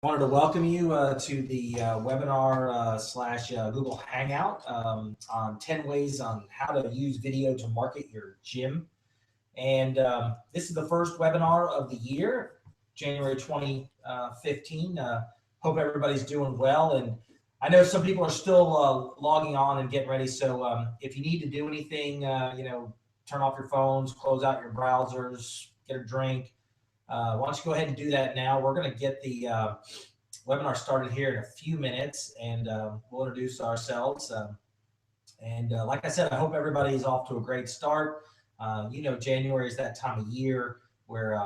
I wanted to welcome you to the webinar slash Google Hangout on 10 ways on how to use video to market your gym. And this is the first webinar of the year, January 2015. Hope everybody's doing well. And I know some people are still logging on and getting ready. So if you need to do anything, turn off your phones, close out your browsers, get a drink. Why don't you go ahead and do that now? We're going to get the webinar started here in a few minutes, and we'll introduce ourselves. Like I said, I hope everybody's off to a great start. January is that time of year where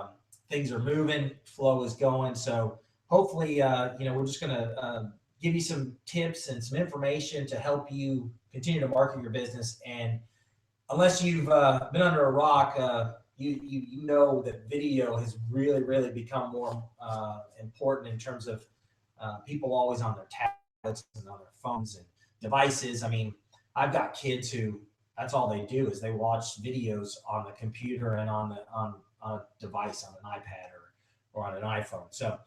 things are moving, flow is going. So hopefully, we're just going to give you some tips and some information to help you continue to market your business. And unless you've been under a rock, you know that video has really become more important in terms of people always on their tablets and on their phones and devices. I mean, I've got kids who that's all they do is they watch videos on the computer and on a device, on an iPad or on an iPhone. So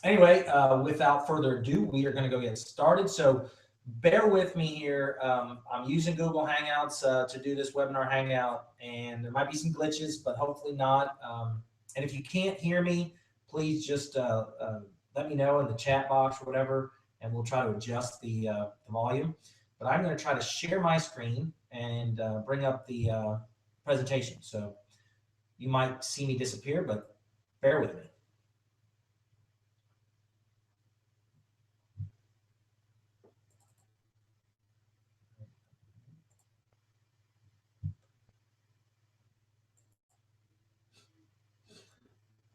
anyway, without further ado, we are going to go get started. So bear with me here. I'm using Google Hangouts to do this webinar hangout, and there might be some glitches, but hopefully not. And if you can't hear me, please just let me know in the chat box or whatever, and we'll try to adjust the volume. But I'm going to try to share my screen and bring up the presentation. So you might see me disappear, but bear with me.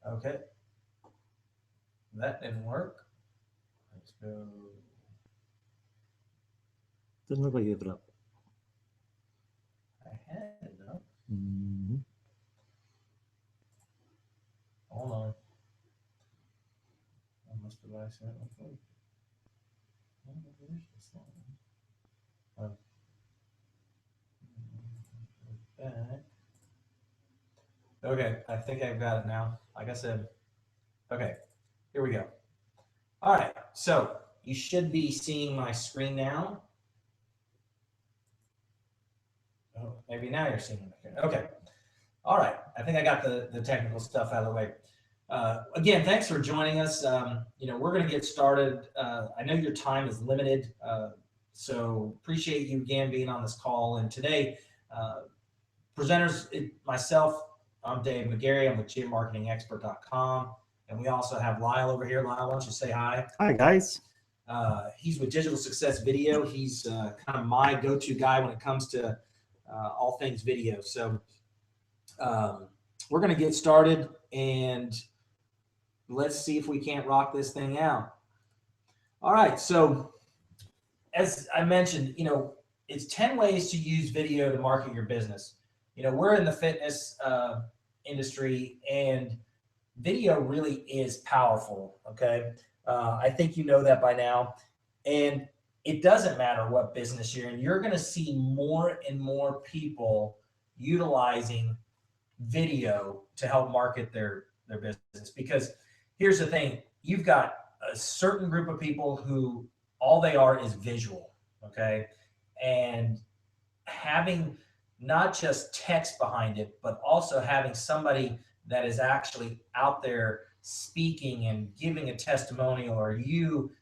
Okay, that didn't work. Let's go. Doesn't look like you have it up. I had it up. Mm-hmm. Hold on. I must have accidentally clicked. Back. Okay, I think I've got it now. Like I said, okay, here we go. All right, so you should be seeing my screen now. Oh, maybe now you're seeing it. Okay, all right. I think I got the technical stuff out of the way. Again, thanks for joining us. We're going to get started. I know your time is limited, so appreciate you again being on this call. And today, presenters, myself, I'm Dave McGarry. I'm with gymmarketingexpert.com. And we also have Lyle over here. Lyle, why don't you say hi? Hi, guys. He's with Digital Success Video. He's kind of my go-to guy when it comes to all things video. So we're going to get started, and let's see if we can't rock this thing out. All right. So as I mentioned, it's 10 ways to use video to market your business. We're in the fitness industry, and video really is powerful. Okay. I think you know that by now. And it doesn't matter what business you're in, you're going to see more and more people utilizing video to help market their business. Because here's the thing, you've got a certain group of people who all they are is visual. Okay. And having not just text behind it, but also having somebody that is actually out there speaking and giving a testimonial, or you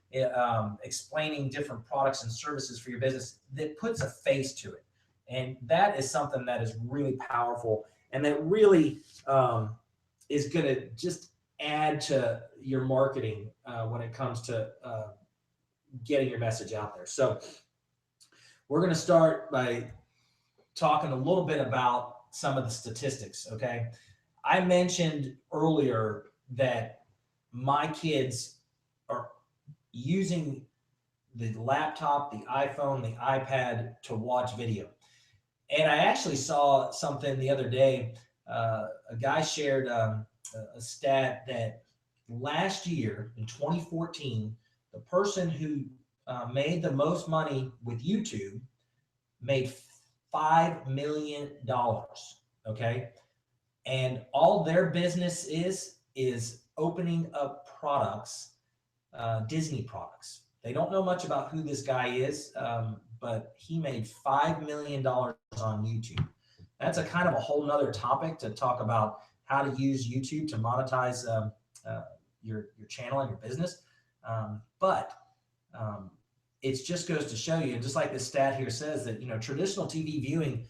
explaining different products and services for your business, that puts a face to it. And that is something that is really powerful, and that really is going to just add to your marketing when it comes to getting your message out there. So we're going to start by talking a little bit about some of the statistics. Okay. I mentioned earlier that my kids are using the laptop, the iPhone, the iPad to watch video. And I actually saw something the other day. A guy shared a stat that last year in 2014, the person who made the most money with YouTube made $5 million. Okay. And all their business is opening up products, Disney products. They don't know much about who this guy is, but he made $5 million on YouTube. That's a kind of a whole nother topic to talk about how to use YouTube to monetize your channel and your business. But it just goes to show you, and just like this stat here says, that traditional TV viewing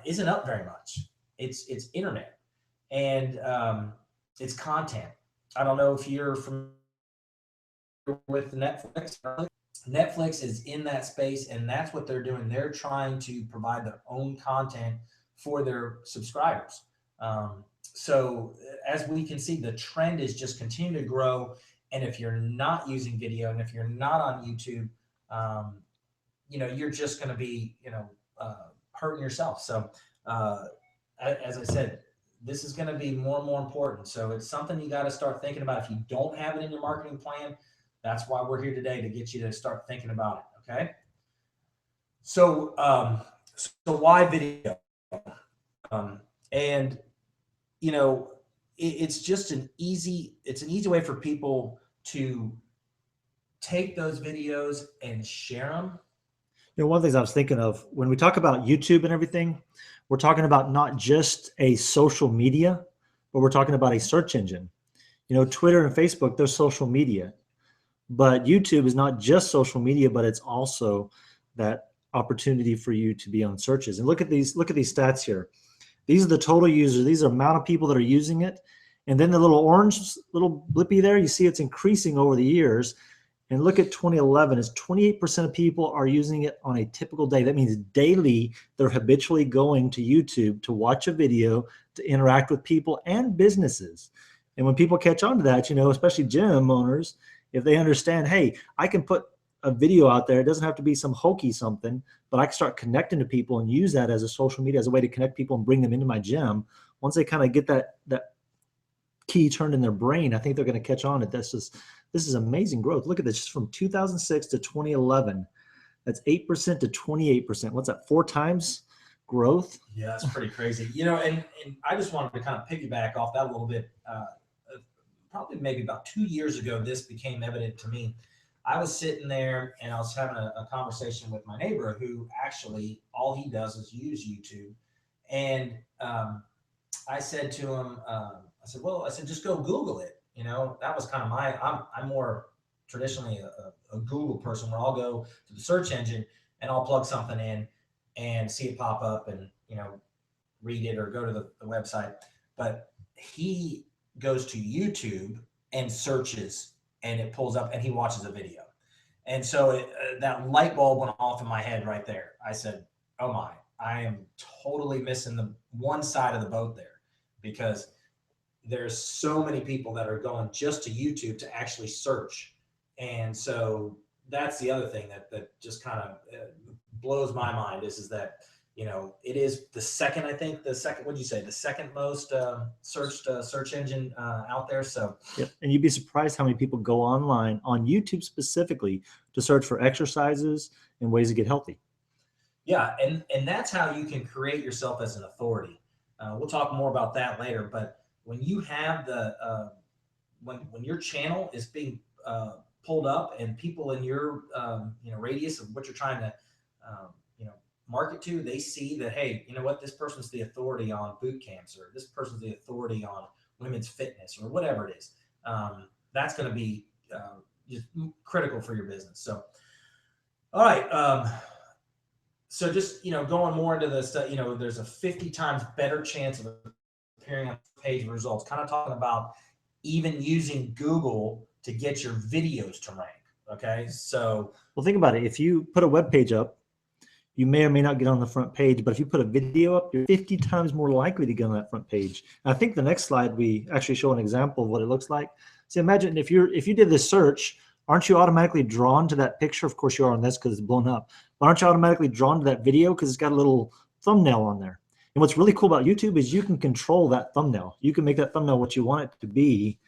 isn't up very much. It's internet and it's content. I don't know if you're familiar with Netflix. Netflix is in that space, and that's what they're doing. They're trying to provide their own content for their subscribers. So as we can see, the trend is just continuing to grow. And if you're not using video, and if you're not on YouTube, you're just going to be, hurting yourself. So as I said, this is going to be more and more important. So it's something you got to start thinking about. If you don't have it in your marketing plan, that's why we're here today, to get you to start thinking about it. Okay. So, so why video? And it's just an easy way for people to take those videos and share them. One of the things I was thinking of when we talk about YouTube and everything, we're talking about not just a social media, but we're talking about a search engine. Twitter and Facebook, they're social media, but YouTube is not just social media, but it's also that opportunity for you to be on searches. And look at these stats here. These are the total users. These are the amount of people that are using it. And then the little orange little blippy there, you see it's increasing over the years. And look at 2011, is 28% of people are using it on a typical day. That means daily they're habitually going to YouTube to watch a video, to interact with people and businesses. And when people catch on to that, especially gym owners, if they understand, hey, I can put a video out there, it doesn't have to be some hokey something, but I can start connecting to people and use that as a social media, as a way to connect people and bring them into my gym. Once they kind of get that key turned in their brain, I think they're going to catch on that this is amazing growth. Look at this, just from 2006 to 2011. That's 8% to 28%. What's that, 4 times growth? Yeah, that's pretty crazy. And I just wanted to kind of piggyback off that a little bit. Probably maybe about 2 years ago, this became evident to me. I was sitting there and I was having a conversation with my neighbor, who actually all he does is use YouTube. And I said to him, I said, just go Google it. That was kind of I'm more traditionally a Google person, where I'll go to the search engine and I'll plug something in and see it pop up and, read it or go to the website. But he goes to YouTube and searches, and it pulls up and he watches a video. And so that light bulb went off in my head right there. I said, oh my, I am totally missing the one side of the boat there, because there's so many people that are going just to YouTube to actually search. And so that's the other thing that just kind of blows my mind is that, it is the second most searched search engine out there. So, yep. And you'd be surprised how many people go online on YouTube specifically to search for exercises and ways to get healthy. Yeah. And that's how you can create yourself as an authority. We'll talk more about that later, but when you have when your channel is being pulled up, and people in your radius of what you're trying to market to, they see that, hey, this person's the authority on boot camps, or this person's the authority on women's fitness, or whatever it is, that's going to be just critical for your business. So, all right. So just, going more into this, there's a 50 times better chance of appearing on page results, kind of talking about even using Google to get your videos to rank. Okay. So, well, think about it. If you put a web page up, you may or may not get on the front page, but if you put a video up, you're 50 times more likely to get on that front page. And I think the next slide, we actually show an example of what it looks like. So imagine if you did this search, aren't you automatically drawn to that picture? Of course you are on this because it's blown up, but aren't you automatically drawn to that video because it's got a little thumbnail on there? And what's really cool about YouTube is you can control that thumbnail. You can make that thumbnail what you want it to be.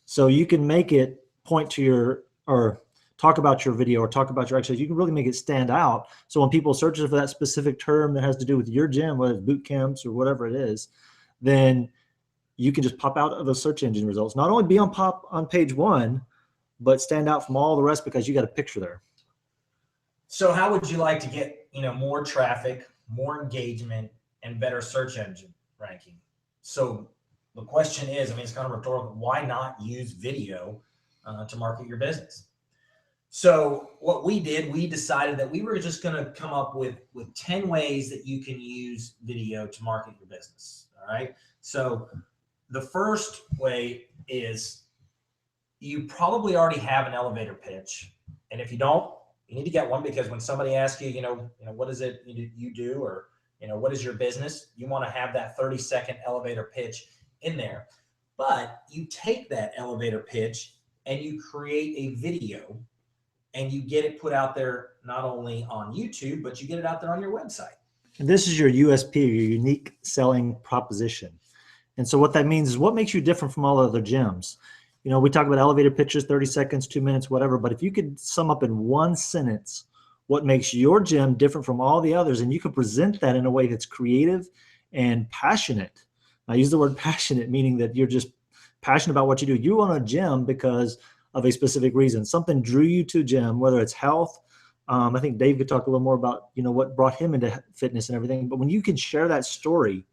So you can make it point to or talk about your video or talk about your exercise. You can really make it stand out. So when people search for that specific term that has to do with your gym, whether it's boot camps or whatever it is, then you can just pop out of those search engine results. Not only be on page one, but stand out from all the rest because you got a picture there. So how would you like to get, more traffic, more engagement, and better search engine ranking? So the question is, it's kind of rhetorical, why not use video to market your business? So what we did, we decided that we were just going to come up with 10 ways that you can use video to market your business. All right. So the first way is you probably already have an elevator pitch. And if you don't, you need to get one, because when somebody asks you, what is it you do, or, what is your business? You want to have that 30-second elevator pitch in there. But you take that elevator pitch and you create a video and you get it put out there, not only on YouTube, but you get it out there on your website. And this is your USP, your unique selling proposition. And so what that means is what makes you different from all other gyms. We talk about elevator pitches, 30 seconds, 2 minutes, whatever. But if you could sum up in one sentence what makes your gym different from all the others, and you could present that in a way that's creative and passionate. I use the word passionate, meaning that you're just passionate about what you do. You own a gym because of a specific reason. Something drew you to gym, whether it's health. I think Dave could talk a little more about, what brought him into fitness and everything. But when you can share that story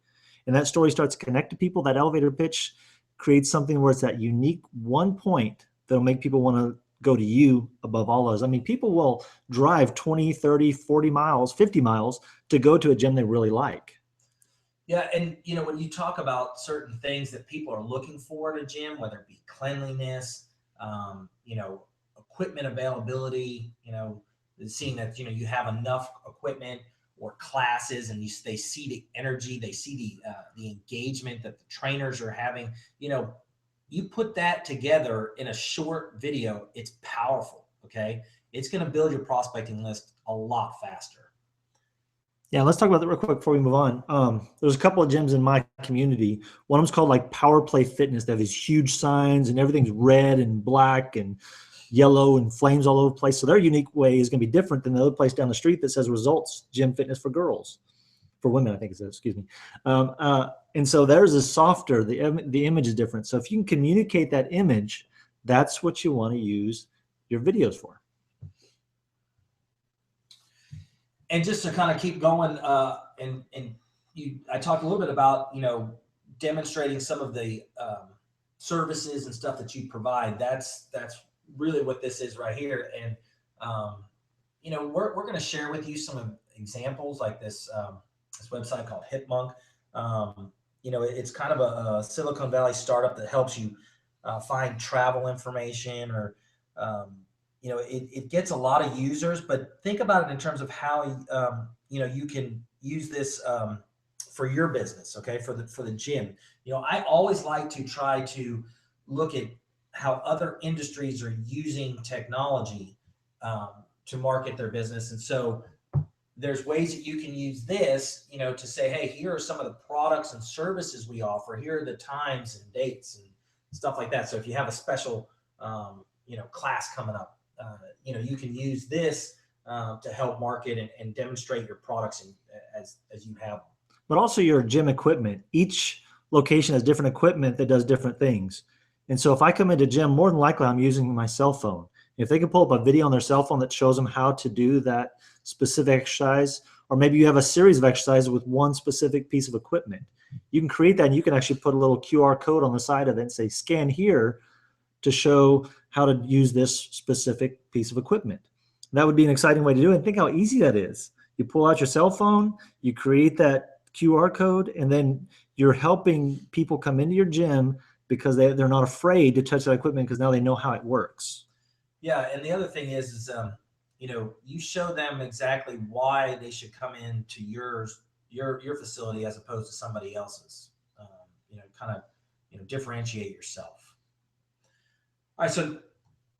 and that story starts to connect to people, that elevator pitch creates something where it's that unique one point that'll make people want to go to you above all others. People will drive 20, 30, 40 miles, 50 miles to go to a gym they really like. Yeah. And, when you talk about certain things that people are looking for in a gym, whether it be cleanliness, equipment availability, seeing that, you have enough equipment, or classes, and they see the energy, they see the engagement that the trainers are having, you put that together in a short video, it's powerful. Okay. It's going to build your prospecting list a lot faster. Yeah, let's talk about that real quick before we move on. There's a couple of gyms in my community. One of them's called like Power Play Fitness. They have these huge signs and everything's red and black and yellow and flames all over the place. So their unique way is going to be different than the other place down the street that says Results Gym Fitness for Girls. For women, I think it says, excuse me. And so theirs is softer. The image is different. So if you can communicate that image, that's what you want to use your videos for. And just to kind of keep going, I talked a little bit about, demonstrating some of the services and stuff that you provide. That's really what this is right here. And, we're going to share with you some examples like this website called HipMonk. It's kind of a Silicon Valley startup that helps you find travel information, or, it gets a lot of users, but think about it in terms of how, you can use this for your business. Okay. For the gym, I always like to try to look at how other industries are using technology to market their business. And so there's ways that you can use this, to say, hey, here are some of the products and services we offer. Here are the times and dates and stuff like that. So if you have a special, class coming up, you can use this to help market and demonstrate your products as you have them. But also your gym equipment. Each location has different equipment that does different things. And so if I come into gym, more than likely I'm using my cell phone. If they can pull up a video on their cell phone that shows them how to do that specific exercise, or maybe you have a series of exercises with one specific piece of equipment, you can create that, and you can actually put a little QR code on the side of it and say, scan here to show how to use this specific piece of equipment. That would be an exciting way to do it. And think how easy that is. You pull out your cell phone, you create that QR code, and then you're helping people come into your gym because they're not afraid to touch that equipment because now they know how it works. Yeah, and the other thing is you show them exactly why they should come into your facility as opposed to somebody else's. Differentiate yourself. All right, so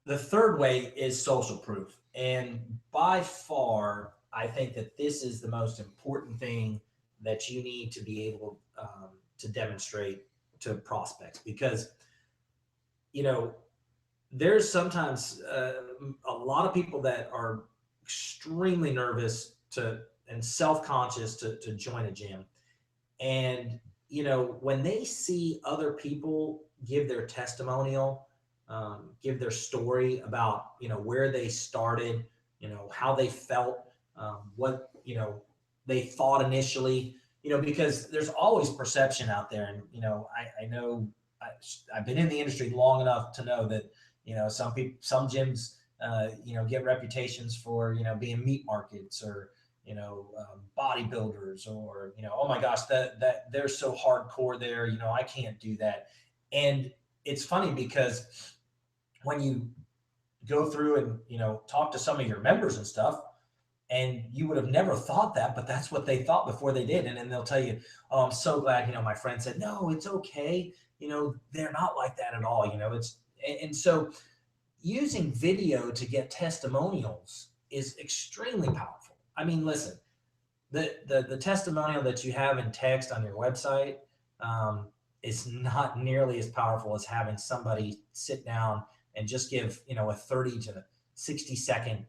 the third way is social proof, and by far, I think that this is the most important thing that you need to be able to demonstrate to prospects, because there's sometimes a lot of people that are extremely nervous and self-conscious to join a gym. And you know, when they see other people give their testimonial, give their story about, you know, where they started, you know, how they felt, what, you know, they thought initially, you know, because there's always perception out there. And, you know, I know I've been in the industry long enough to know that, you know, some people, some gyms, you know, get reputations for, you know, being meat markets or, you know, bodybuilders, or, you know, oh my gosh, that they're so hardcore there, you know, I can't do that. And it's funny because when you go through and, you know, talk to some of your members and stuff, and you would have never thought that, but that's what they thought before they did. And then they'll tell you, oh, I'm so glad, you know, my friend said, no, it's okay. You know, they're not like that at all. You know, and so using video to get testimonials is extremely powerful. I mean, listen, the testimonial that you have in text on your website, is not nearly as powerful as having somebody sit down and just give, you know, a 30 to 60-second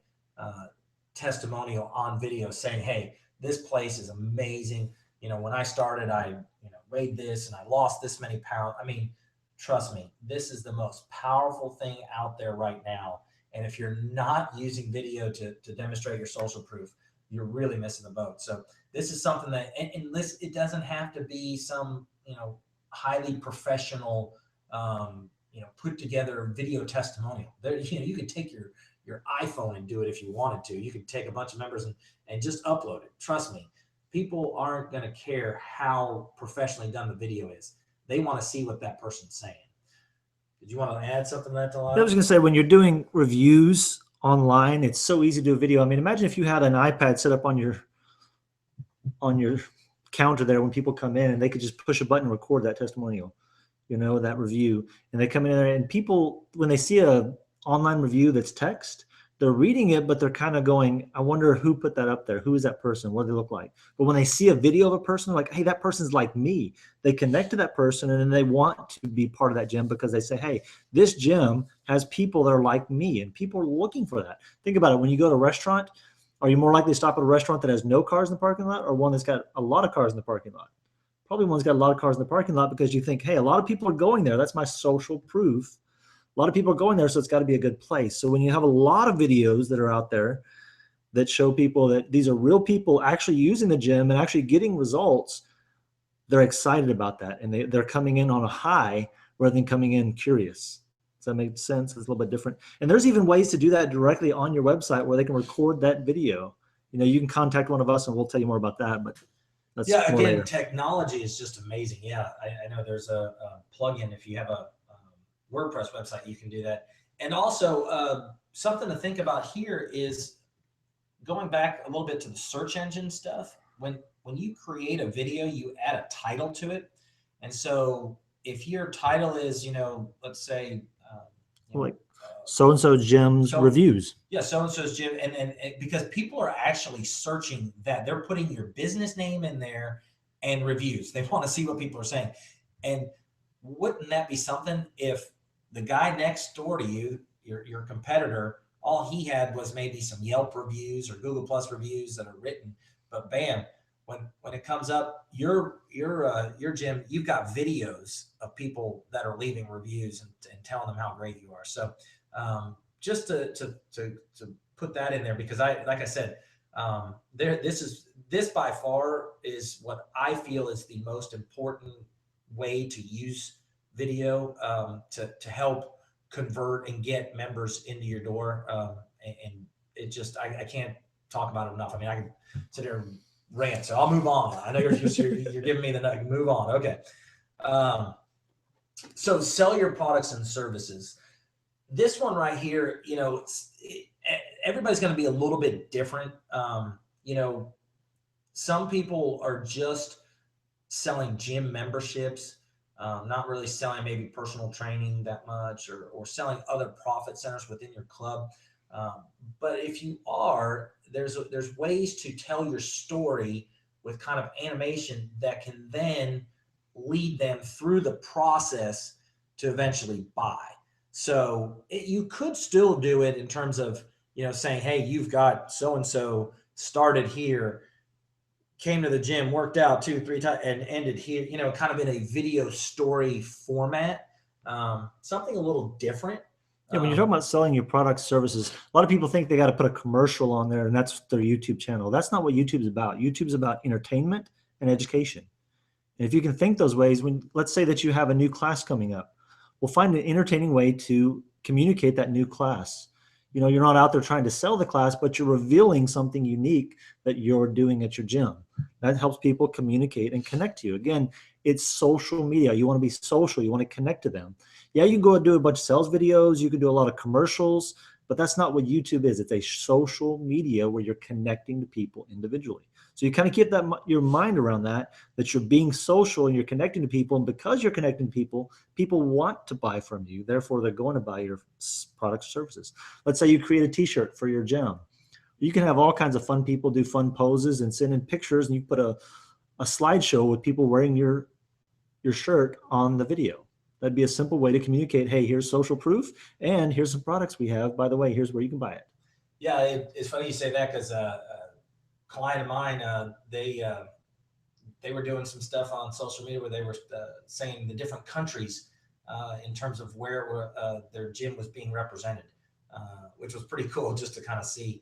testimonial on video saying, hey, this place is amazing. You know, when I started, I, you know, weighed this and I lost this many pounds. I mean, trust me, this is the most powerful thing out there right now. And if you're not using video to demonstrate your social proof, you're really missing the boat. So this is something that, and this, it doesn't have to be some, you know, highly professional, you know, put together video testimonial. There, you know, you could take your iPhone and do it if you wanted to. You could take a bunch of members and just upload it. Trust me, people aren't going to care how professionally done the video is. They want to see what that person's saying. Did you want to add something to that, Delilah? I was going to say, when you're doing reviews online, it's so easy to do a video. I mean, imagine if you had an iPad set up on your counter there when people come in, and they could just push a button and record that testimonial, you know, that review. And they come in there, and people, when they see a online review that's text, they're reading it, but they're kind of going, I wonder who put that up there. Who is that person? What do they look like? But when they see a video of a person, like, hey, that person's like me, they connect to that person, and then they want to be part of that gym because they say, hey, this gym has people that are like me, and people are looking for that. Think about it. When you go to a restaurant, are you more likely to stop at a restaurant that has no cars in the parking lot, or one that's got a lot of cars in the parking lot? Probably one's got a lot of cars in the parking lot, because you think, hey, a lot of people are going there. That's my social proof. A lot of people are going there, so it's got to be a good place. So when you have a lot of videos that are out there that show people that these are real people actually using the gym and actually getting results, they're excited about that, and they're coming in on a high rather than coming in curious. Does that make sense? It's a little bit different. And there's even ways to do that directly on your website where they can record that video. You know, you can contact one of us and we'll tell you more about that. But that's yeah, again, later. Technology is just amazing. Yeah, I know there's a plugin. If you have a WordPress website, you can do that. And also, something to think about here is going back a little bit to the search engine stuff. When you create a video, you add a title to it. And so if your title is, you know, let's say, like so-and-so gym's reviews. Yeah, so-and-so's gym. And because people are actually searching that. They're putting your business name in there and reviews. They want to see what people are saying. And wouldn't that be something if the guy next door to you, your competitor, all he had was maybe some Yelp reviews or Google Plus reviews that are written, but bam, when it comes up, your gym, you've got videos of people that are leaving reviews and telling them how great you are. So just to put that in there, because like I said, this by far is what I feel is the most important way to use video to help convert and get members into your door. And it just, I can't talk about it enough. I mean, I can sit there and rant, so I'll move on. I know you're giving me the nut. Move on. Okay. So sell your products and services. This one right here, you know, everybody's going to be a little bit different. You know, some people are just selling gym memberships, not really selling maybe personal training that much, or selling other profit centers within your club. But if you are, there's ways to tell your story with kind of animation that can then lead them through the process to eventually buy. So you could still do it in terms of, you know, saying, hey, you've got so-and-so started here. came to the gym, worked out 2-3 times, and ended here, you know, kind of in a video story format, something a little different. Yeah, when you're talking about selling your products, services, a lot of people think they got to put a commercial on there and that's their YouTube channel. That's not what YouTube is about. YouTube is about entertainment and education. And if you can think those ways, when let's say that you have a new class coming up, we'll find an entertaining way to communicate that new class. You know, you're not out there trying to sell the class, but you're revealing something unique that you're doing at your gym. That helps people communicate and connect to you. Again, it's social media. You want to be social. You want to connect to them. Yeah, you can go and do a bunch of sales videos. You can do a lot of commercials, but that's not what YouTube is. It's a social media where you're connecting to people individually. So you kind of keep that your mind around that you're being social and you're connecting to people. And because you're connecting to people, people want to buy from you. Therefore, they're going to buy your products or services. Let's say you create a t-shirt for your gym. You can have all kinds of fun people do fun poses and send in pictures, and you put a slideshow with people wearing your shirt on the video. That'd be a simple way to communicate, hey, here's social proof, and here's some products we have. By the way, here's where you can buy it. Yeah, it's funny you say that because a client of mine, they were doing some stuff on social media where they were saying the different countries in terms of where their gym was being represented, which was pretty cool just to kind of see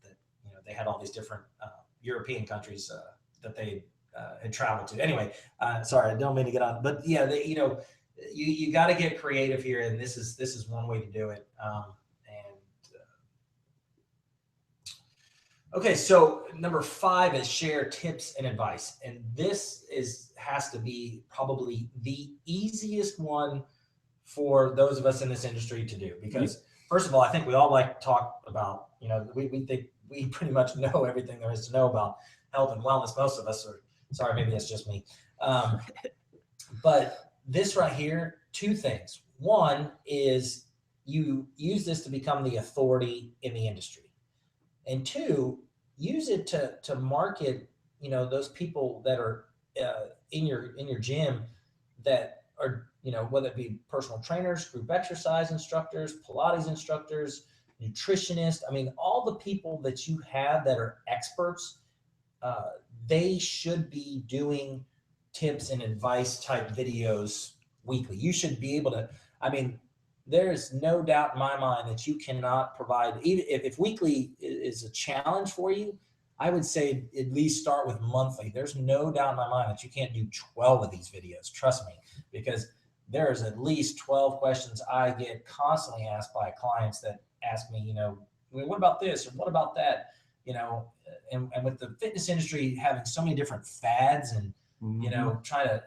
that, you know, they had all these different European countries that they had traveled to. Anyway, sorry, I don't mean to get on, but yeah, you know, you got to get creative here, and this is one way to do it. Okay, so number 5 is share tips and advice, and this has to be probably the easiest one for those of us in this industry to do, because first of all, I think we all like to talk about, you know, we think we pretty much know everything there is to know about health and wellness. Most of us are. Sorry, maybe that's just me. But this right here, 2 things. One is you use this to become the authority in the industry. And 2, use it to market, you know, those people that are in your gym that are, you know, whether it be personal trainers, group exercise instructors, Pilates instructors, nutritionists. I mean, all the people that you have that are experts, they should be doing tips and advice type videos weekly. You should be able to, I mean, there is no doubt in my mind that you cannot provide, even if weekly is a challenge for you, I would say at least start with monthly. There's no doubt in my mind that you can't do 12 of these videos. Trust me, because there's at least 12 questions I get constantly asked by clients that ask me, you know, what about this or what about that? You know, and with the fitness industry having so many different fads and, you know, trying to,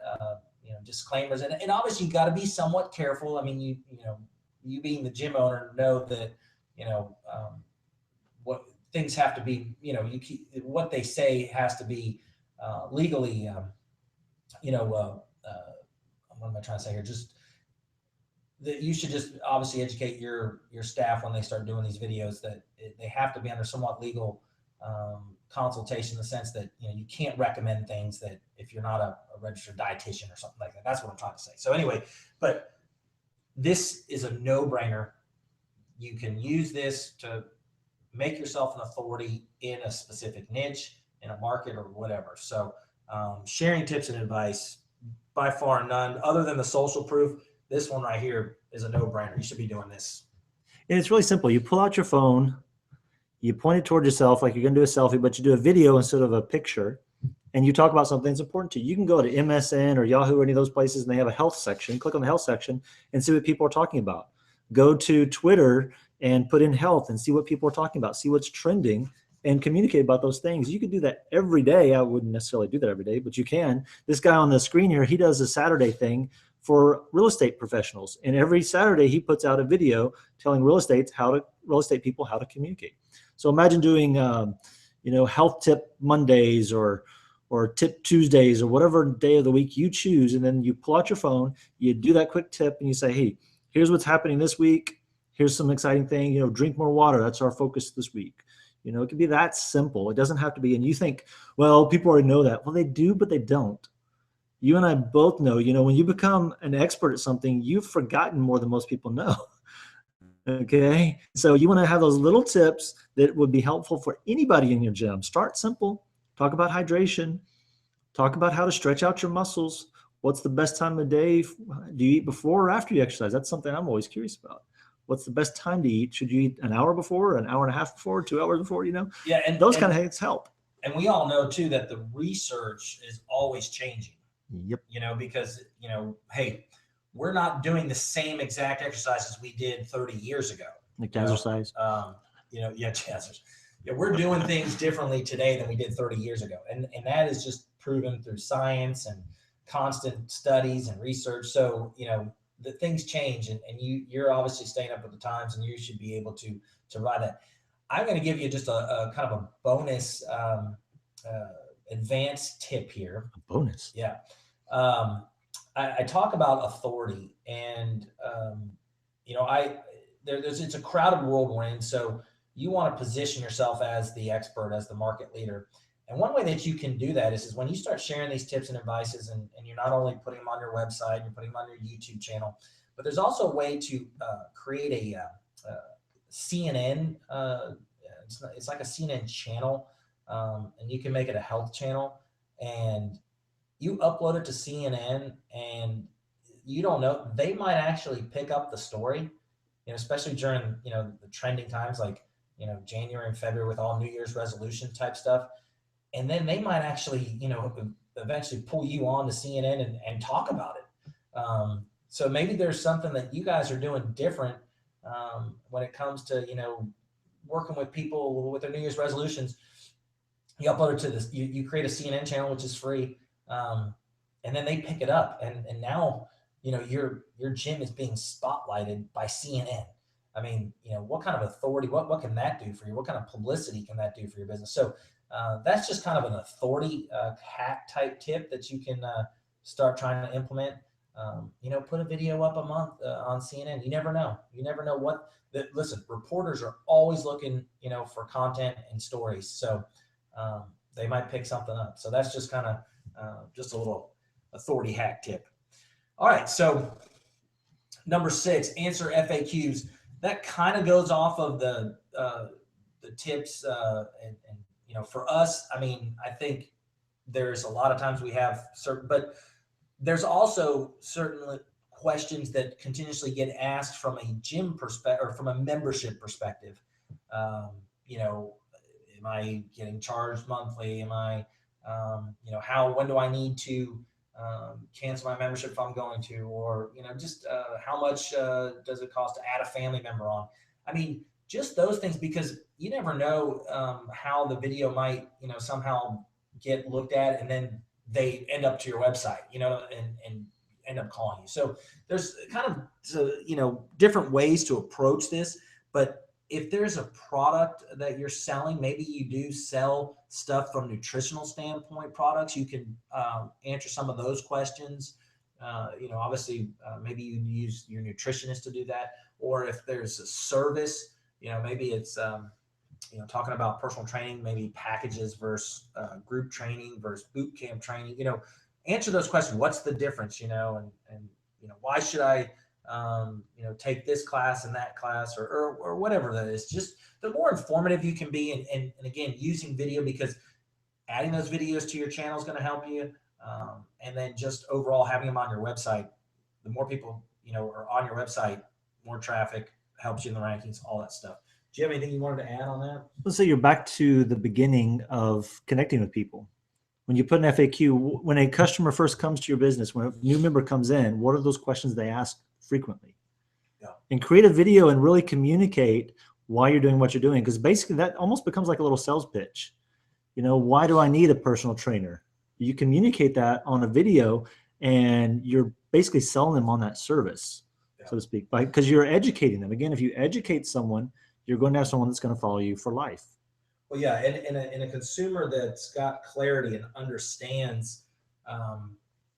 you know, disclaimers, and obviously you got to be somewhat careful. I mean, you know, you being the gym owner know that, you know, what things have to be, you know, what they say has to be legally, you know, what am I trying to say here? Just that you should just obviously educate your staff when they start doing these videos that they have to be under somewhat legal consultation, in the sense that, you know, you can't recommend things that if you're not a registered dietitian or something like that. That's what I'm trying to say. So anyway, but this is a no-brainer. You can use this to make yourself an authority in a specific niche, in a market, or whatever. So sharing tips and advice, by far none other than the social proof. This one right here is a no-brainer. You should be doing this. And it's really simple. You pull out your phone, you point it toward yourself like you're going to do a selfie, but you do a video instead of a picture, and you talk about something that's important to you. You can go to MSN or Yahoo or any of those places, and they have a health section. Click on the health section and see what people are talking about. Go to Twitter and put in health and see what people are talking about. See what's trending and communicate about those things. You can do that every day. I wouldn't necessarily do that every day, but you can. This guy on the screen here, he does a Saturday thing for real estate professionals. And every Saturday he puts out a video telling real estate people how to communicate. So imagine doing, you know, health tip Mondays or tip Tuesdays or whatever day of the week you choose. And then you pull out your phone, you do that quick tip, and you say, hey, here's what's happening this week. Here's some exciting thing, you know, drink more water. That's our focus this week. You know, it can be that simple. It doesn't have to be. And you think, well, people already know that. Well, they do, but they don't. You and I both know, you know, when you become an expert at something, you've forgotten more than most people know. Okay. So you want to have those little tips that would be helpful for anybody in your gym. Start simple. Talk about hydration. Talk about how to stretch out your muscles. What's the best time of day? Do you eat before or after you exercise? That's something I'm always curious about. What's the best time to eat? Should you eat an hour before, an hour and a half before, 2 hours before? Yeah, those kind of things help. And we all know too that the research is always changing. Yep. Because hey, we're not doing the same exact exercises we did 30 years ago. Like jazzercise. Jazzers. Yeah, we're doing things differently today than we did 30 years ago, and that is just proven through science and constant studies and research. So the things change, and you're obviously staying up with the times, and you should be able to ride that. I'm going to give you just a kind of a bonus advanced tip here. A bonus. Yeah. I talk about authority, and it's a crowded world we're in, so you want to position yourself as the expert, as the market leader. And one way that you can do that is when you start sharing these tips and advices, and you're not only putting them on your website, you're putting them on your YouTube channel, but there's also a way to create a CNN. It's like a CNN channel, and you can make it a health channel, and you upload it to CNN, and you don't know, they might actually pick up the story, especially during, the trending times like, January and February with all New Year's resolution type stuff. And then they might actually, eventually pull you on to CNN and talk about it. So maybe there's something that you guys are doing different when it comes to, working with people with their New Year's resolutions. You upload it to this, you create a CNN channel, which is free. And then they pick it up, and now, your gym is being spotlighted by CNN. I mean, what kind of authority, what can that do for you? What kind of publicity can that do for your business? So that's just kind of an authority hack type tip that you can start trying to implement. Put a video up a month on CNN. You never know. Listen, reporters are always looking, for content and stories. So they might pick something up. So that's just kind of just a little authority hack tip. All right. So number 6, answer FAQs. That kind of goes off of the tips. And for us, I mean, I think there's a lot of times we have certain, but there's also certainly questions that continuously get asked from a gym perspective or from a membership perspective. Am I getting charged monthly? Am I, when do I need to cancel my membership if I'm going to, or, just how much does it cost to add a family member on? I mean, just those things, because you never know how the video might, somehow get looked at, and then they end up to your website, and end up calling you. So there's kind of, different ways to approach this. But if there's a product that you're selling, maybe you do sell stuff from nutritional standpoint products, you can answer some of those questions. Obviously, maybe you use your nutritionist to do that. Or if there's a service, maybe it's, talking about personal training, maybe packages versus group training versus boot camp training, answer those questions. What's the difference, and why should I, take this class and that class, or whatever that is. Just the more informative you can be, and again, using video, because adding those videos to your channel is going to help you. And then just overall having them on your website, the more people, are on your website, more traffic helps you in the rankings, all that stuff. Do you have anything you wanted to add on that? Let's say you're back to the beginning of connecting with people. When you put an FAQ, when a customer first comes to your business, when a new member comes in, what are those questions they ask frequently? Yeah. And create a video and really communicate why you're doing what you're doing. Because basically that almost becomes like a little sales pitch. Why do I need a personal trainer? You communicate that on a video, and you're basically selling them on that service, so to speak, because you're educating them. Again, if you educate someone, you're going to have someone that's going to follow you for life. Well, yeah, and a consumer that's got clarity and understands,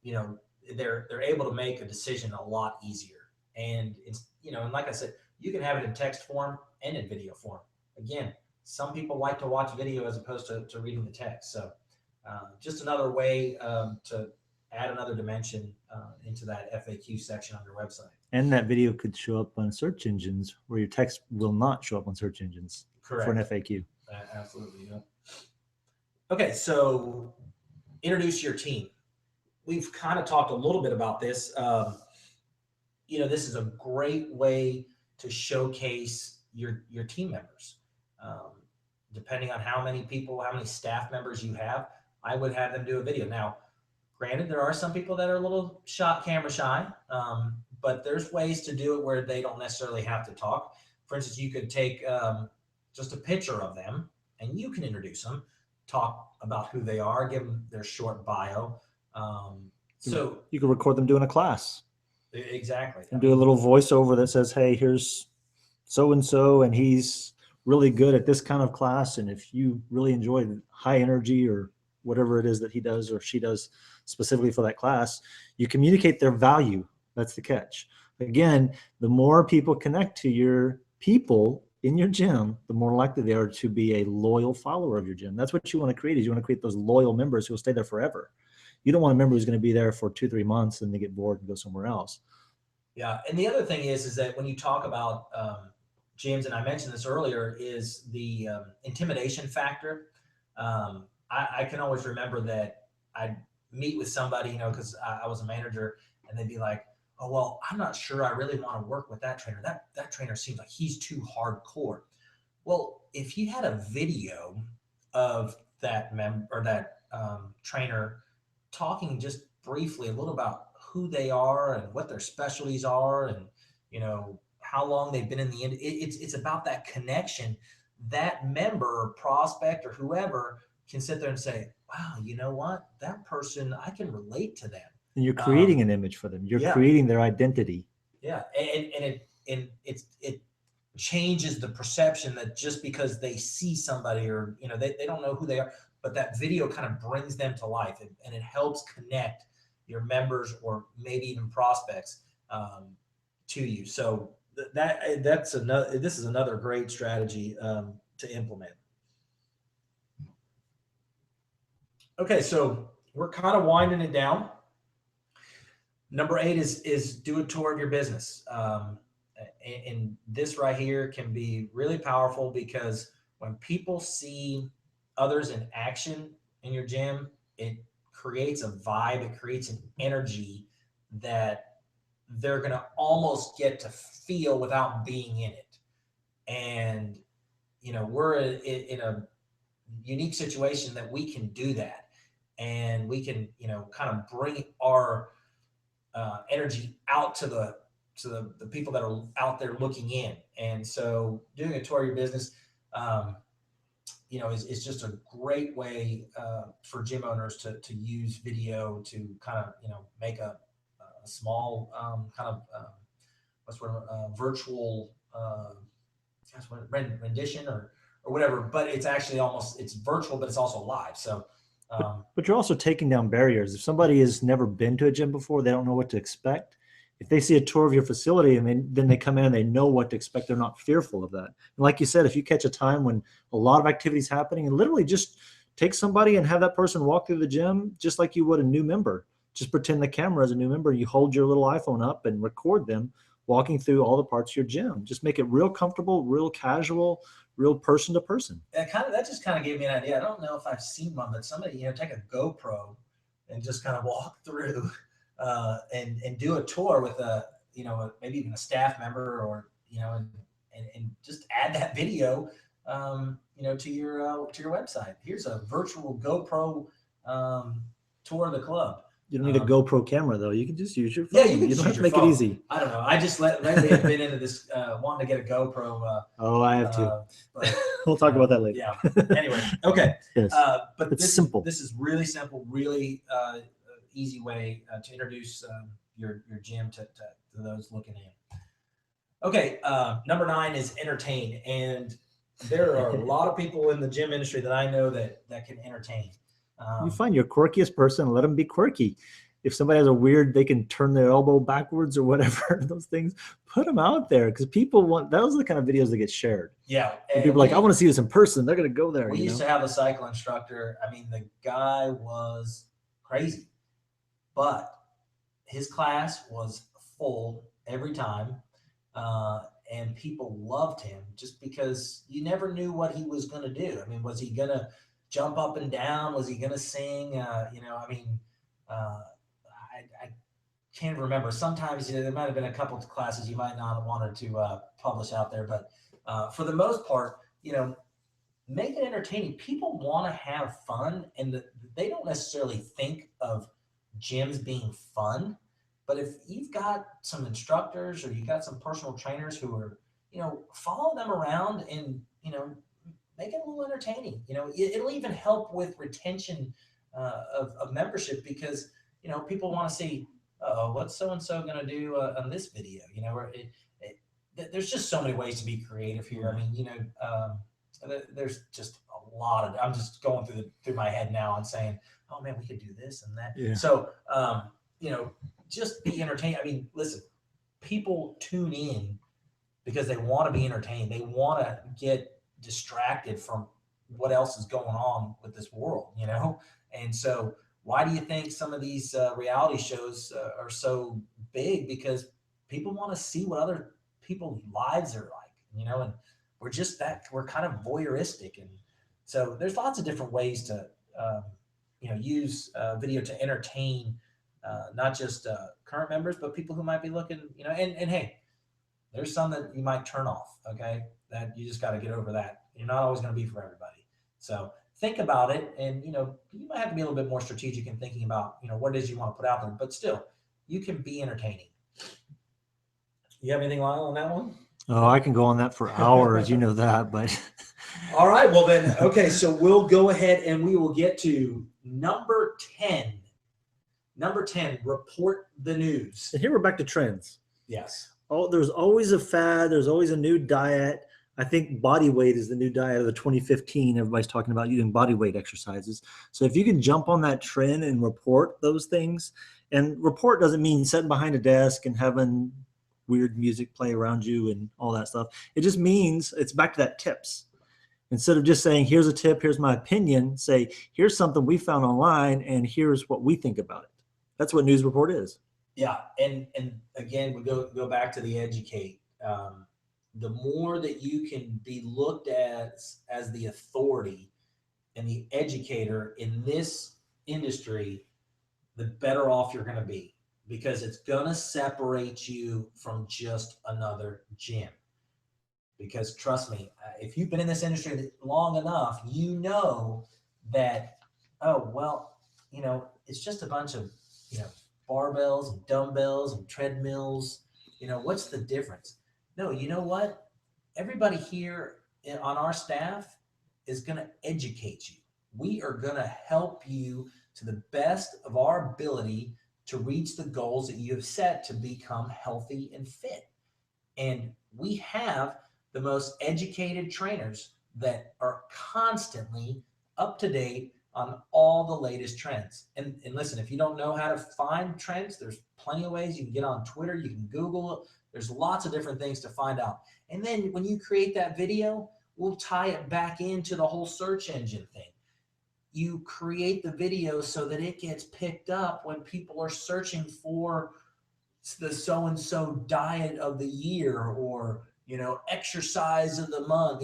they're able to make a decision a lot easier. And it's, and like I said, you can have it in text form and in video form. Again, some people like to watch video as opposed to reading the text. So just another way to add another dimension into that FAQ section on your website. And that video could show up on search engines where your text will not show up on search engines. Correct. For an FAQ. Absolutely. Yeah. Okay, so introduce your team. We've kind of talked a little bit about this. This is a great way to showcase your team members. Um, Depending on how many people, how many staff members you have, I would have them do a video. Now, granted, there are some people that are a little camera shy, but there's ways to do it where they don't necessarily have to talk. For instance, you could take just a picture of them, and you can introduce them, talk about who they are, give them their short bio. So You can record them doing a class exactly, and do a little voiceover that says, hey, here's so and he's really good at this kind of class, and if you really enjoy high energy or whatever it is that he does or she does specifically for that class, you communicate their value. That's the catch. Again, the more people connect to your people in your gym, the more likely they are to be a loyal follower of your gym. That's what you want to create, is you want to create those loyal members who will stay there forever. You don't want a member who's going to be there for 2-3 months and they get bored and go somewhere else. Yeah, and the other thing is that when you talk about gyms, and I mentioned this earlier, is the intimidation factor. I can always remember that I'd meet with somebody, because I was a manager, and they'd be like, "Oh, well, I'm not sure I really want to work with that trainer. That trainer seems like he's too hardcore." Well, if you had a video of that trainer talking just briefly a little about who they are and what their specialties are, and how long they've been in the end, it's about that connection. That member, prospect, or whoever can sit there and say, "Wow, you know what? That person, I can relate to them." And you're creating an image for them. You're creating their identity. Yeah, and it changes the perception that just because they see somebody, or they don't know who they are, but that video kind of brings them to life, and it helps connect your members, or maybe even prospects, to you. So this is another great strategy to implement. Okay, so we're kind of winding it down. Number 8 is do a tour of your business. And this right here can be really powerful, because when people see others in action in your gym, it creates a vibe, it creates an energy that they're going to almost get to feel without being in it. And, we're in a unique situation that we can do that. And we can, kind of bring our energy out to the people that are out there looking in. And so doing a tour of your business, is just a great way for gym owners to use video to kind of, make a small kind of virtual rendition or whatever, but it's actually it's virtual, but it's also live. So but you're also taking down barriers. If somebody has never been to a gym before, they don't know what to expect. If they see a tour of your facility and then they come in and they know what to expect, they're not fearful of that. And like you said, if you catch a time when a lot of activity is happening, and literally just take somebody and have that person walk through the gym just like you would a new member. Just pretend the camera is a new member. You hold your little iPhone up and record them walking through all the parts of your gym. Just make it real comfortable, real casual, real person to person. That just kind of gave me an idea. I don't know if I've seen one, but somebody, take a GoPro and just kind of walk through and do a tour with maybe even a staff member, or, and just add that video, to your website. Here's a virtual GoPro tour of the club. You don't need a GoPro camera, though. You can just use your phone. Yeah, you don't have to make it easy. I don't know. I just lately have been into this, wanting to get a GoPro. I have too. We'll talk about that later. Yeah. Anyway, okay. Yes. But it's simple. This is really simple, really easy way to introduce your gym to those looking in. Okay. Number 9 is entertain. And there are a lot of people in the gym industry that I know that can entertain. You find your quirkiest person and let them be quirky. If somebody has a weird, they can turn their elbow backwards or whatever, those things, put them out there, because people those are the kind of videos that get shared. Yeah. And people are like, I want to see this in person. They're going to go there. We used to have a cycle instructor. I mean, the guy was crazy, but his class was full every time. And people loved him just because you never knew what he was going to do. I mean, was he going to jump up and down? Was he going to sing? I can't remember. Sometimes there might have been a couple of classes you might not have wanted to publish out there, but for the most part, make it entertaining. People want to have fun, and they don't necessarily think of gyms being fun. But if you've got some instructors or you've got some personal trainers who are, follow them around and, make it a little entertaining. It'll even help with retention of membership because, people want to see, what's so-and-so going to do on this video? There's just so many ways to be creative here. I mean, there's just a lot of, I'm just going through my head now and saying, oh man, we could do this and that. Yeah. So, just be entertained. I mean, listen, people tune in because they want to be entertained. They want to get distracted from what else is going on with this world, And so why do you think some of these reality shows are so big? Because people want to see what other people's lives are like, and we're kind of voyeuristic. And so there's lots of different ways to, use video to entertain not just current members, but people who might be looking, and hey, there's some that you might turn off. Okay. That you just got to get over that. You're not always going to be for everybody. So think about it. And, you might have to be a little bit more strategic in thinking about, what it is you want to put out there, but still you can be entertaining. You have anything, Lyle, on that one? Oh, I can go on that for hours. You know that, but. All right. Well then, okay. So we'll go ahead and we will get to number 10. Number 10, report the news. And here we're back to trends. Yes. Oh, there's always a fad. There's always a new diet. I think body weight is the new diet of the 2015. Everybody's talking about using body weight exercises. So if you can jump on that trend and report those things, and report doesn't mean sitting behind a desk and having weird music play around you and all that stuff. It just means it's back to that tips. Instead of just saying, here's a tip, here's my opinion, say, here's something we found online and here's what we think about it. That's what news report is. Yeah. And again, we go back to the educate. The more that you can be looked at as the authority and the educator in this industry, the better off you're going to be, because it's going to separate you from just another gym. Because trust me, if you've been in this industry long enough, you know that, oh, well, it's just a bunch of, barbells and dumbbells and treadmills. What's the difference? No, you know what? Everybody here on our staff is going to educate you. We are going to help you to the best of our ability to reach the goals that you have set to become healthy and fit. And we have the most educated trainers that are constantly up to date on all the latest trends. And listen, if you don't know how to find trends, there's plenty of ways. You can get on Twitter, you can Google it. There's lots of different things to find out. And then when you create that video, we'll tie it back into the whole search engine thing. You create the video so that it gets picked up when people are searching for the so-and-so diet of the year, or, exercise of the month,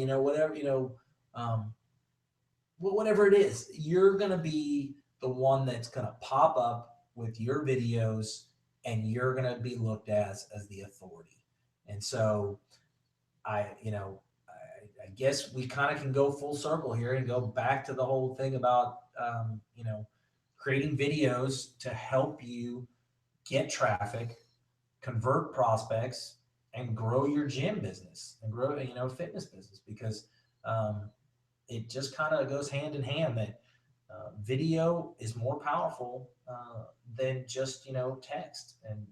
whatever it is, you're going to be the one that's going to pop up with your videos, and you're going to be looked at as the authority. And so I guess we kind of can go full circle here and go back to the whole thing about, creating videos to help you get traffic, convert prospects, and grow your gym business and grow, fitness business, because it just kind of goes hand in hand that video is more powerful than just, text. And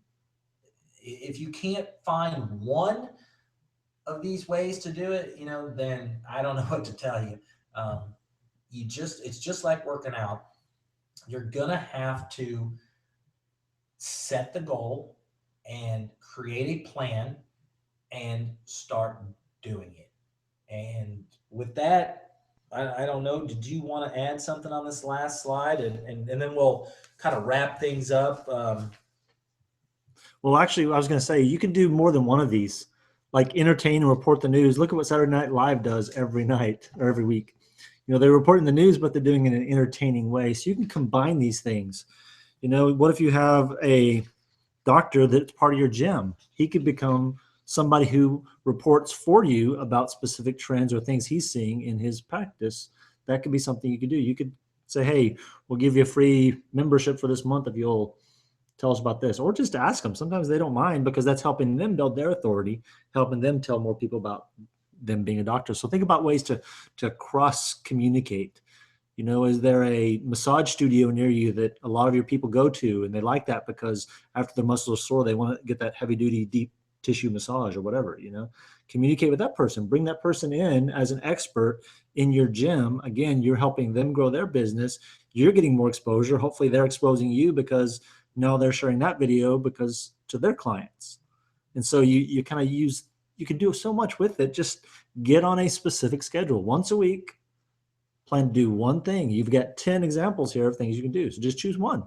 if you can't find one of these ways to do it, then I don't know what to tell you. It's just like working out. You're going to have to set the goal and create a plan and start doing it. And with that, I don't know, did you want to add something on this last slide? And then we'll kind of wrap things up. Well, actually, I was going to say, you can do more than one of these, like entertain and report the news. Look at what Saturday Night Live does every night or every week. You know, they're reporting the news, but they're doing it in an entertaining way. So you can combine these things. You know, what if you have a doctor that's part of your gym? He could become somebody who reports for you about specific trends or things he's seeing in his practice. That could be something you could do. You could say, hey, we'll give you a free membership for this month if you'll tell us about this, or just ask them. Sometimes they don't mind because that's helping them build their authority, helping them tell more people about them being a doctor. So think about ways to cross communicate. You know, is there a massage studio near you that a lot of your people go to and they like that because after their muscles are sore, they want to get that heavy duty, deep tissue massage or whatever, you know? Communicate with that person, bring that person in as an expert in your gym. Again, you're helping them grow their business. You're getting more exposure. Hopefully they're exposing you because now they're sharing that video because to their clients. And so you kind of you can do so much with it. Just get on a specific schedule once a week. Plan to do one thing. You've got 10 examples here of things you can do. So just choose one.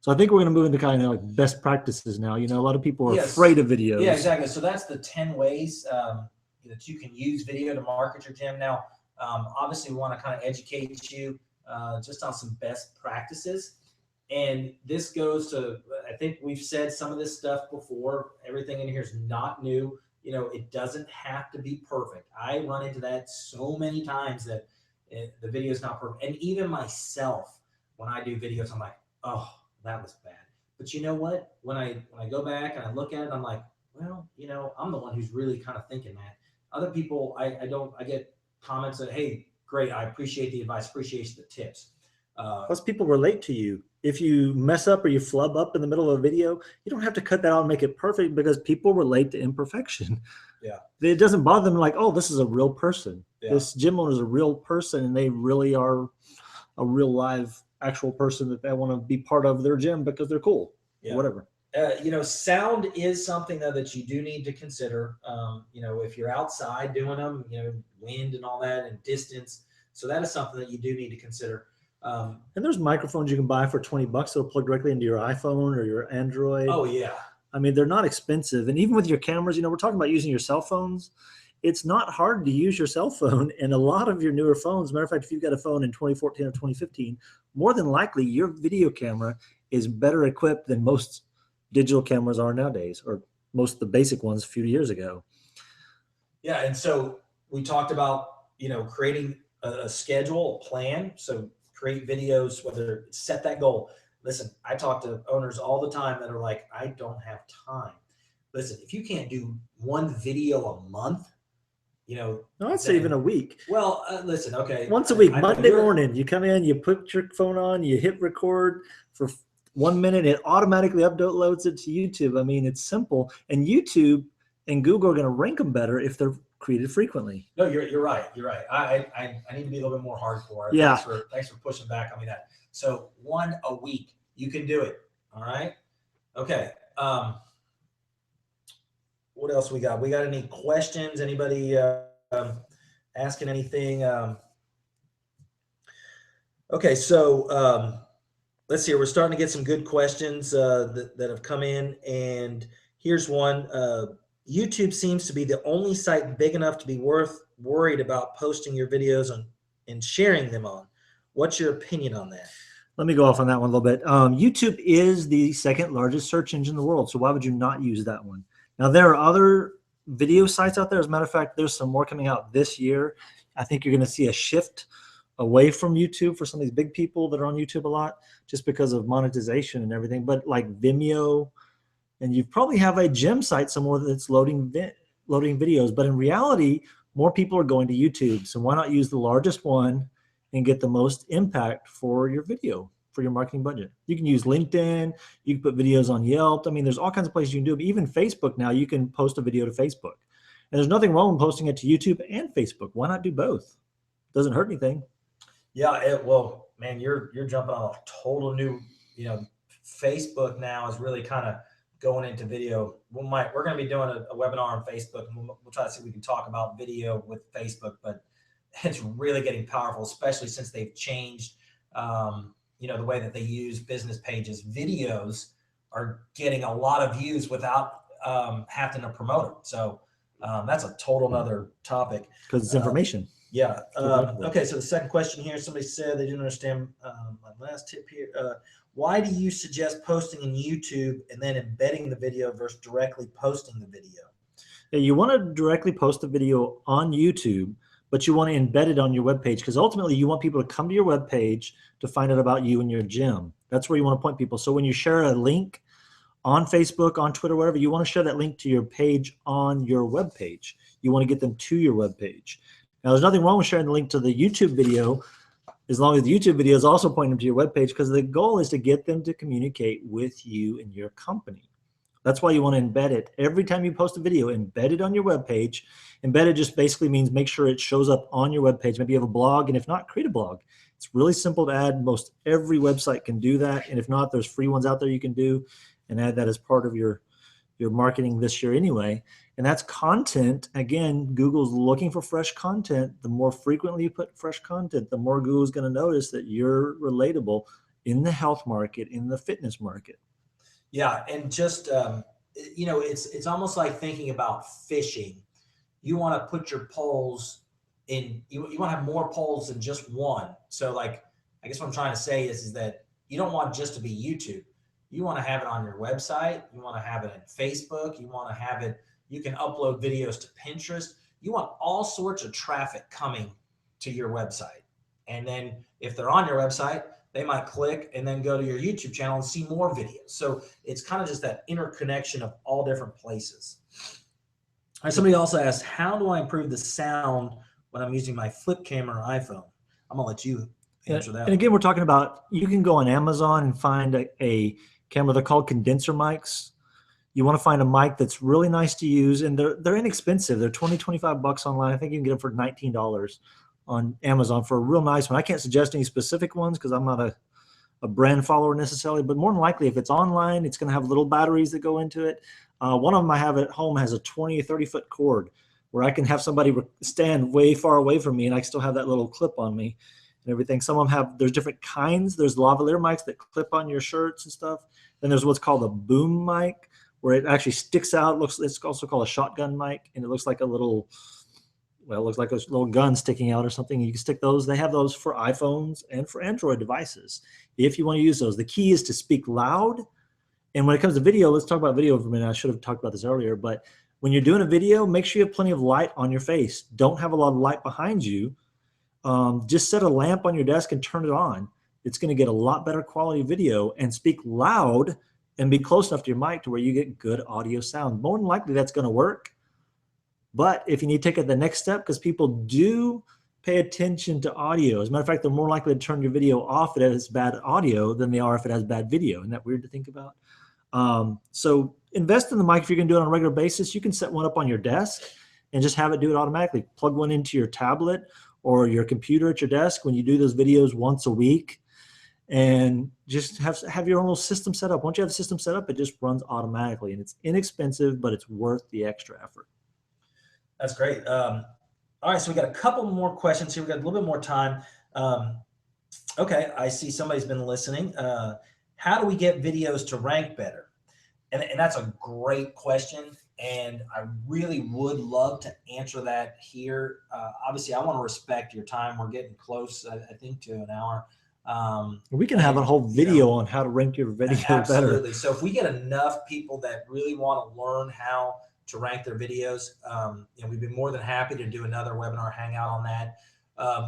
So I think we're going to move into kind of like best practices now. You know, a lot of people are afraid of videos. Yeah, exactly. So that's the 10 ways that you can use video to market your gym. Now, obviously, we want to kind of educate you just on some best practices. And this goes to, I think we've said some of this stuff before. Everything in here is not new. You know, it doesn't have to be perfect. I run into that so many times that the video is not perfect. And even myself, when I do videos, I'm like, oh, that was bad. But you know what? When I go back and I look at it, I'm like, well, you know, I'm the one who's really kind of thinking that. Other people, I get comments that, hey, great, I appreciate the advice, appreciate the tips. Plus, people relate to you. If you mess up or you flub up in the middle of a video, you don't have to cut that out and make it perfect because people relate to imperfection. Yeah. It doesn't bother them like, oh, this is a real person. Yeah. This gym owner is a real person and they really are a real live actual person that they want to be part of their gym because they're cool. Yeah. Or whatever. You know, sound is something though that you do need to consider. You know, if you're outside doing them, you know, wind and all that and distance. So that is something that you do need to consider. And there's microphones you can buy for $20 that'll plug directly into your iPhone or your Android. Oh yeah. I mean, they're not expensive. And even with your cameras, you know, we're talking about using your cell phones. It's not hard to use your cell phone. And a lot of your newer phones, matter of fact, if you've got a phone in 2014 or 2015, more than likely your video camera is better equipped than most digital cameras are nowadays, or most of the basic ones a few years ago. Yeah. And so we talked about, you know, creating a schedule, a plan. So create videos, whether set that goal. Listen, I talk to owners all the time that are like, I don't have time. Listen, if you can't do one video a month, you know. No, I'd say even a week. Well, listen, okay. Once a week, Monday morning, you come in, you put your phone on, you hit record for 1 minute, it automatically uploads it to YouTube. I mean, it's simple. And YouTube and Google are going to rank them better if they're created frequently. No, you're right. You're right. I need to be a little bit more hardcore. Yeah. Thanks for pushing back on me that. So one a week, you can do it. All right. Okay. What else we got? We got any questions? Anybody asking anything? Okay. So let's see. We're starting to get some good questions that have come in, and here's one. YouTube seems to be the only site big enough to be worried about posting your videos on and sharing them on. What's your opinion on that? Let me go off on that one a little bit. YouTube is the second largest search engine in the world. So why would you not use that one? Now, there are other video sites out there. As a matter of fact, there's some more coming out this year. I think you're going to see a shift away from YouTube for some of these big people that are on YouTube a lot just because of monetization and everything. But like Vimeo, and you probably have a gym site somewhere that's loading videos. But in reality, more people are going to YouTube. So why not use the largest one and get the most impact for your video, for your marketing budget? You can use LinkedIn. You can put videos on Yelp. I mean, there's all kinds of places you can do it. Even Facebook now, you can post a video to Facebook. And there's nothing wrong with posting it to YouTube and Facebook. Why not do both? Doesn't hurt anything. Yeah, well, man, you're jumping on a total new, you know, Facebook now is really kind of going into video. We're going to be doing a webinar on Facebook, and we'll try to see if we can talk about video with Facebook, but it's really getting powerful, especially since they've changed, you know, the way that they use business pages. Videos are getting a lot of views without having to promote them. So that's a total another topic. Because it's information. Yeah. Exactly. Okay. So the second question here, somebody said they didn't understand my last tip here. Why do you suggest posting in YouTube and then embedding the video versus directly posting the video? Yeah, you want to directly post the video on YouTube, but you want to embed it on your webpage because ultimately you want people to come to your webpage to find out about you and your gym. That's where you want to point people. So when you share a link on Facebook, on Twitter, whatever, you want to share that link to your page on your webpage. You want to get them to your webpage. Now, there's nothing wrong with sharing the link to the YouTube video as long as the YouTube video is also pointing them to your webpage, because the goal is to get them to communicate with you and your company. That's why you want to embed it. Every time you post a video, embed it on your webpage. Embedded just basically means make sure it shows up on your webpage. Maybe you have a blog, and if not, create a blog. It's really simple to add. Most every website can do that. And if not, there's free ones out there you can do and add that as part of your marketing this year anyway. And that's content. Again, Google's looking for fresh content. The more frequently you put fresh content, the more Google's going to notice that you're relatable in the health market, in the fitness market. Yeah, and just it's almost like thinking about fishing. You want to put your poles in. You want to have more poles than just one. So, like, I guess what I'm trying to say is that you don't want just to be YouTube. You want to have it on your website. You want to have it in Facebook. You want to have it. You can upload videos to Pinterest. You want all sorts of traffic coming to your website, and then if they're on your website, they might click and then go to your YouTube channel and see more videos. So it's kind of just that interconnection of all different places. All right, somebody also asked, how do I improve the sound when I'm using my flip camera or iPhone? I'm gonna let you answer that. And again, we're talking about, you can go on Amazon and find a camera. They're called condenser mics. You want to find a mic that's really nice to use, and they're inexpensive. They're 20, 25 bucks online. I think you can get them for $19 on Amazon for a real nice one. I can't suggest any specific ones because I'm not a brand follower necessarily, but more than likely, if it's online, it's going to have little batteries that go into it. One of them I have at home has a 20 or 30 foot cord where I can have somebody stand way far away from me and I still have that little clip on me and everything. Some of them have, there's different kinds. There's lavalier mics that clip on your shirts and stuff. Then there's what's called a boom mic where it actually sticks out. It's also called a shotgun mic, and it looks like a little, well, it looks like a little gun sticking out or something. You can stick those. They have those for iPhones and for Android devices if you want to use those. The key is to speak loud. And when it comes to video, let's talk about video for a minute. I should have talked about this earlier, but when you're doing a video, make sure you have plenty of light on your face. Don't have a lot of light behind you. Just set a lamp on your desk and turn it on. It's going to get a lot better quality video, and speak loud and be close enough to your mic to where you get good audio sound. More than likely that's going to work. But if you need to take it the next step, because people do pay attention to audio. As a matter of fact, they're more likely to turn your video off if it has bad audio than they are if it has bad video. Isn't that weird to think about? So invest in the mic if you're going to do it on a regular basis. You can set one up on your desk and just have it do it automatically. Plug one into your tablet or your computer at your desk when you do those videos once a week, and just have your own little system set up. Once you have the system set up, it just runs automatically, and it's inexpensive, but it's worth the extra effort. That's great. All right, so we got a couple more questions here. We got a little bit more time. Okay, I see somebody's been listening. How do we get videos to rank better? And that's a great question, and I really would love to answer that here. Obviously, I want to respect your time. We're getting close, I think, to an hour. We can have a whole video on how to rank your video absolutely. better. So if we get enough people that really want to learn how to rank their videos, we'd be more than happy to do another webinar hangout on that.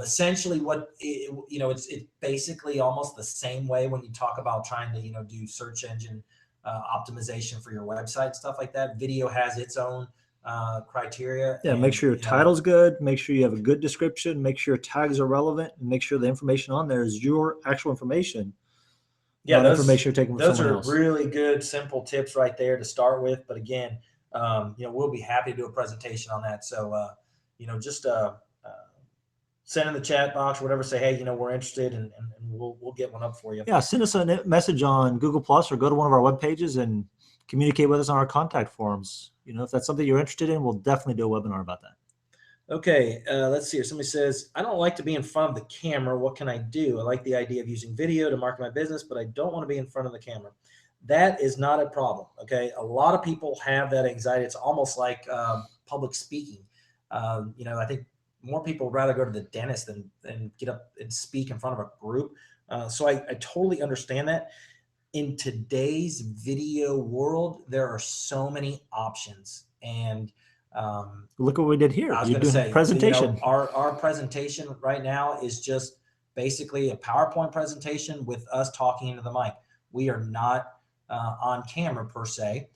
Essentially it's basically almost the same way when you talk about trying to, do search engine optimization for your website, stuff like that. Video has its own criteria. Yeah, and, make sure your title's good, make sure you have a good description, make sure your tags are relevant, and make sure the information on there is your actual information. Yeah, not information you're taking from those someone are else. really good, simple tips right there to start with. But again, we'll be happy to do a presentation on that. So, just send in the chat box or whatever, say, hey, we're interested, and we'll get one up for you. Yeah, send us a message on Google Plus or go to one of our web pages and communicate with us on our contact forms. If that's something you're interested in, we'll definitely do a webinar about that. Okay, let's see here. Somebody says, I don't like to be in front of the camera. What can I do? I like the idea of using video to market my business, but I don't want to be in front of the camera. That is not a problem, okay? A lot of people have that anxiety. It's almost like public speaking. I think more people would rather go to the dentist than get up and speak in front of a group. So I totally understand that. In today's video world, there are so many options. And look what we did here. I was You're going to doing say, a presentation. our presentation right now is just basically a PowerPoint presentation with us talking into the mic. We are not on camera per se.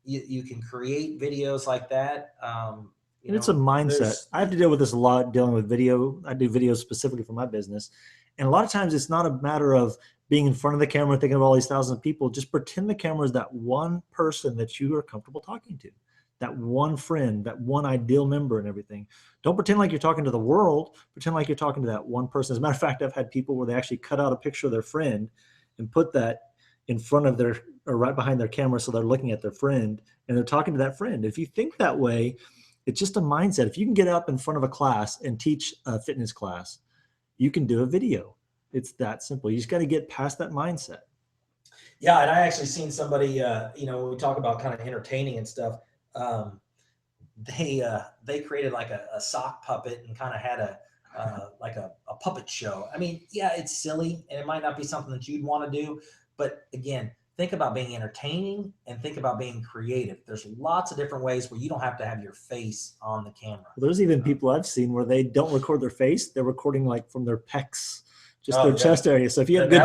You can create videos like that. And it's a mindset. I have to deal with this a lot dealing with video. I do videos specifically for my business. And a lot of times it's not a matter of being in front of the camera, thinking of all these thousands of people. Just pretend the camera is that one person that you are comfortable talking to, that one friend, that one ideal member and everything. Don't pretend like you're talking to the world. Pretend like you're talking to that one person. As a matter of fact, I've had people where they actually cut out a picture of their friend and put that in front of their, or right behind their camera, so they're looking at their friend and they're talking to that friend. If you think that way, it's just a mindset. If you can get up in front of a class and teach a fitness class, you can do a video. It's that simple. You just got to get past that mindset. Yeah, and I actually seen somebody, when we talk about kind of entertaining and stuff, they created like a sock puppet and kind of had a puppet show. I mean, yeah, it's silly and it might not be something that you'd want to do, but again, think about being entertaining and think about being creative. There's lots of different ways where you don't have to have your face on the camera. There's even people I've seen where they don't record their face. They're recording like from their pecs, just their chest area. So if you have good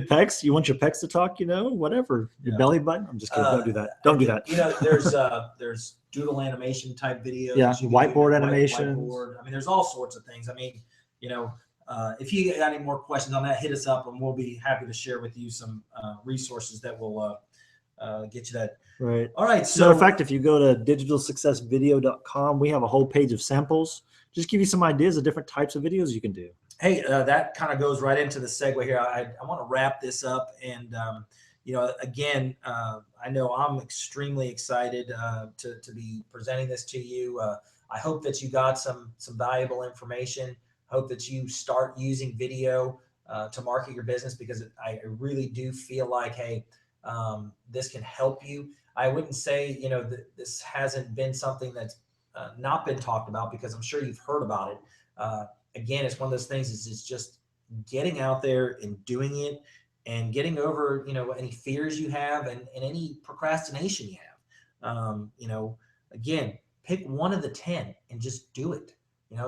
pecs, you want your pecs to talk, whatever, your belly button. I'm just kidding. Don't do that. Don't do that. There's doodle animation type videos. Yeah. Whiteboard animation. I mean, there's all sorts of things. I mean, if you got any more questions on that, hit us up and we'll be happy to share with you some resources that will get you that. Right. All right. So, in fact, if you go to digitalsuccessvideo.com, we have a whole page of samples. Just give you some ideas of different types of videos you can do. Hey, that kind of goes right into the segue here. I want to wrap this up. And, again, I know I'm extremely excited to be presenting this to you. I hope that you got some valuable information. Hope that you start using video to market your business, because I really do feel like, hey, this can help you. I wouldn't say, that this hasn't been something that's not been talked about, because I'm sure you've heard about it. Again, it's one of those things it's just getting out there and doing it and getting over, any fears you have and any procrastination you have. Again, pick one of the 10 and just do it.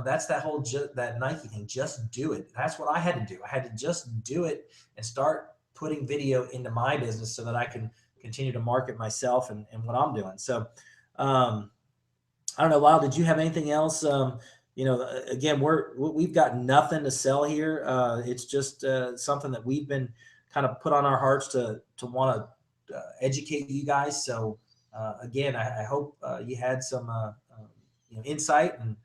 That's that whole that Nike thing. Just do it. That's what I had to do. I had to just do it and start putting video into my business so that I can continue to market myself and what I'm doing. So, I don't know, Lyle, did you have anything else? Again, we've got nothing to sell here. It's just something that we've been kind of put on our hearts to want to educate you guys. So, again, I hope you had some insight. And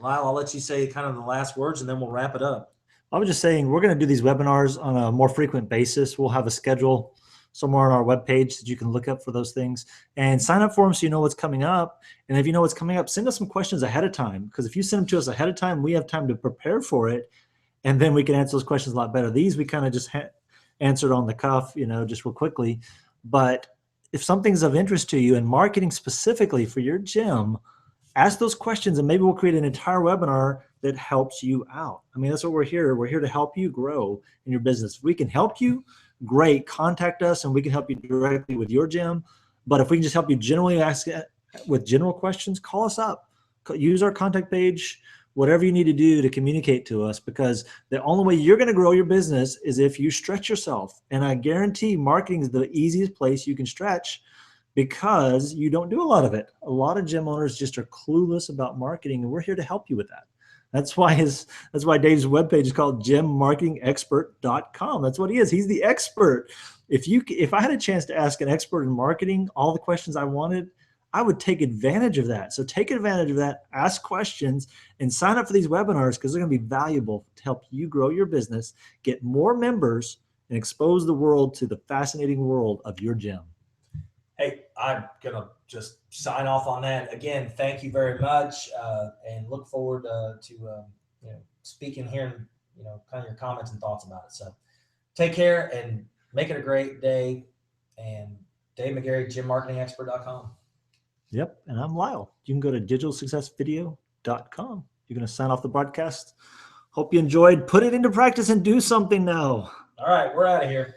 Lyle, I'll let you say kind of the last words, and then we'll wrap it up. I was just saying, we're going to do these webinars on a more frequent basis. We'll have a schedule somewhere on our webpage that you can look up for those things and sign up for them so you know what's coming up. And if you know what's coming up, send us some questions ahead of time, because if you send them to us ahead of time, we have time to prepare for it, and then we can answer those questions a lot better. These we kind of just answered on the cuff, just real quickly. But if something's of interest to you and marketing specifically for your gym, ask those questions and maybe we'll create an entire webinar that helps you out. I mean, that's what we're here. We're here to help you grow in your business. If we can help you, great, contact us and we can help you directly with your gym. But if we can just help you generally ask with general questions, call us up, use our contact page, whatever you need to do to communicate to us, because the only way you're going to grow your business is if you stretch yourself. And I guarantee marketing is the easiest place you can stretch, because you don't do a lot of it. A lot of gym owners just are clueless about marketing, and we're here to help you with that. That's why Dave's webpage is called gymmarketingexpert.com. That's what he is. He's the expert. If I had a chance to ask an expert in marketing all the questions I wanted, I would take advantage of that. So take advantage of that, ask questions, and sign up for these webinars, because they're going to be valuable to help you grow your business, get more members, and expose the world to the fascinating world of your gym. Hey, I'm going to just sign off on that. Again, thank you very much, and look forward to speaking here and, kind of your comments and thoughts about it. So take care and make it a great day. And Dave McGarry, gymmarketingexpert.com. Yep. And I'm Lyle. You can go to digitalsuccessvideo.com hangout.com. You're going to sign off the broadcast. Hope you enjoyed. Put it into practice and do something now. All right, we're out of here.